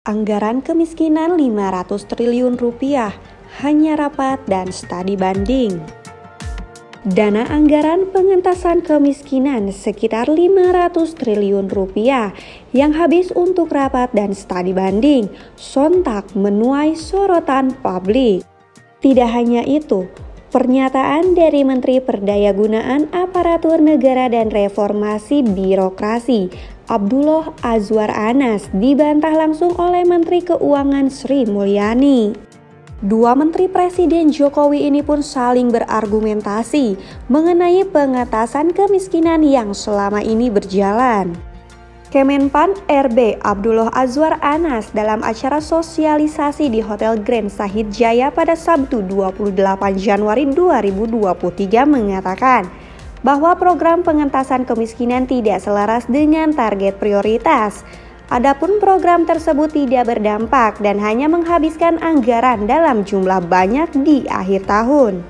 Anggaran kemiskinan 500 triliun rupiah, hanya rapat dan studi banding. Dana anggaran pengentasan kemiskinan sekitar 500 triliun rupiah yang habis untuk rapat dan studi banding sontak menuai sorotan publik. Tidak hanya itu, pernyataan dari Menteri Perdayagunaan Aparatur Negara dan Reformasi Birokrasi Abdullah Azwar Anas dibantah langsung oleh Menteri Keuangan Sri Mulyani. Dua Menteri Presiden Jokowi ini pun saling berargumentasi mengenai pengatasan kemiskinan yang selama ini berjalan. Kemenpan RB Abdullah Azwar Anas dalam acara sosialisasi di Hotel Grand Sahid Jaya pada Sabtu 28 Januari 2023 mengatakan bahwa program pengentasan kemiskinan tidak selaras dengan target prioritas. Adapun program tersebut tidak berdampak dan hanya menghabiskan anggaran dalam jumlah banyak di akhir tahun.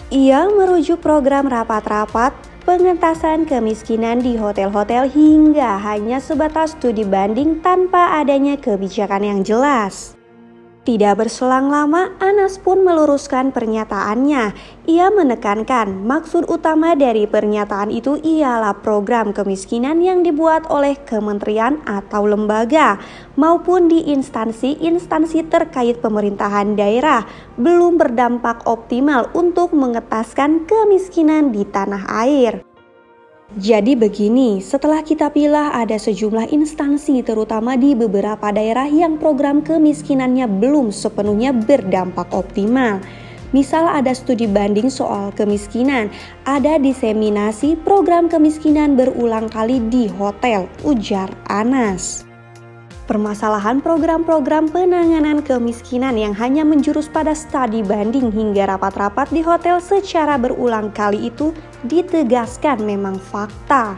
Ia merujuk program rapat-rapat pengentasan kemiskinan di hotel-hotel hingga hanya sebatas studi banding tanpa adanya kebijakan yang jelas. Tidak berselang lama, Anas pun meluruskan pernyataannya. Ia menekankan maksud utama dari pernyataan itu ialah program kemiskinan yang dibuat oleh kementerian atau lembaga maupun di instansi-instansi terkait pemerintahan daerah belum berdampak optimal untuk mengentaskan kemiskinan di tanah air. Jadi begini, setelah kita pilah ada sejumlah instansi terutama di beberapa daerah yang program kemiskinannya belum sepenuhnya berdampak optimal. Misal ada studi banding soal kemiskinan, ada diseminasi program kemiskinan berulang kali di hotel, ujar Anas. Permasalahan program-program penanganan kemiskinan yang hanya menjurus pada studi banding hingga rapat-rapat di hotel secara berulang kali itu ditegaskan memang fakta.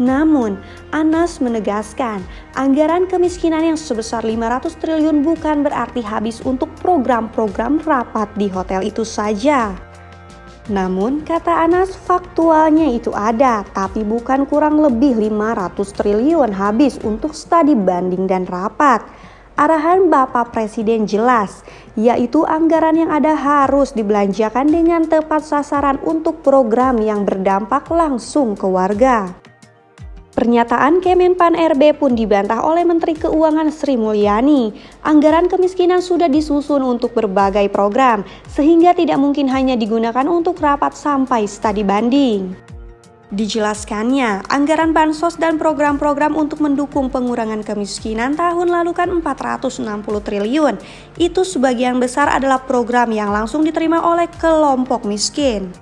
Namun, Anas menegaskan anggaran kemiskinan yang sebesar 500 triliun bukan berarti habis untuk program-program rapat di hotel itu saja. Namun, kata Anas, faktualnya itu ada, tapi bukan kurang lebih 500 triliun habis untuk studi banding dan rapat. Arahan Bapak Presiden jelas, yaitu anggaran yang ada harus dibelanjakan dengan tepat sasaran untuk program yang berdampak langsung ke warga. Pernyataan Kemenpan RB pun dibantah oleh Menteri Keuangan Sri Mulyani. Anggaran kemiskinan sudah disusun untuk berbagai program, sehingga tidak mungkin hanya digunakan untuk rapat sampai studi banding. Dijelaskannya, anggaran bansos dan program-program untuk mendukung pengurangan kemiskinan tahun lalu kan 460 triliun. Itu sebagian besar adalah program yang langsung diterima oleh kelompok miskin.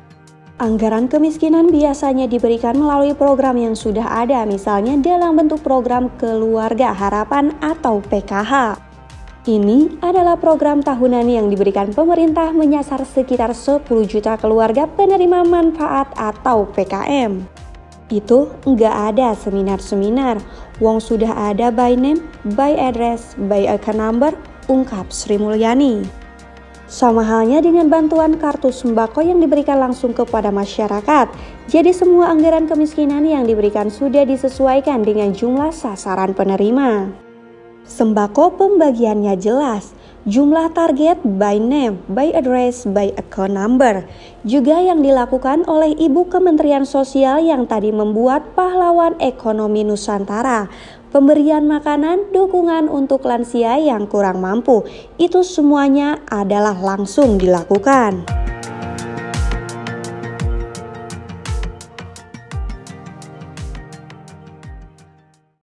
Anggaran kemiskinan biasanya diberikan melalui program yang sudah ada, misalnya dalam bentuk program Keluarga Harapan atau PKH. Ini adalah program tahunan yang diberikan pemerintah menyasar sekitar 10 juta keluarga penerima manfaat atau PKM. Itu nggak ada seminar-seminar, wong sudah ada by name, by address, by account number, ungkap Sri Mulyani. Sama halnya dengan bantuan kartu sembako yang diberikan langsung kepada masyarakat. Jadi semua anggaran kemiskinan yang diberikan sudah disesuaikan dengan jumlah sasaran penerima. Sembako pembagiannya jelas, jumlah target by name, by address, by account number. Juga yang dilakukan oleh Ibu Kementerian Sosial yang tadi membuat pahlawan ekonomi Nusantara. Pemberian makanan, dukungan untuk lansia yang kurang mampu, itu semuanya adalah langsung dilakukan.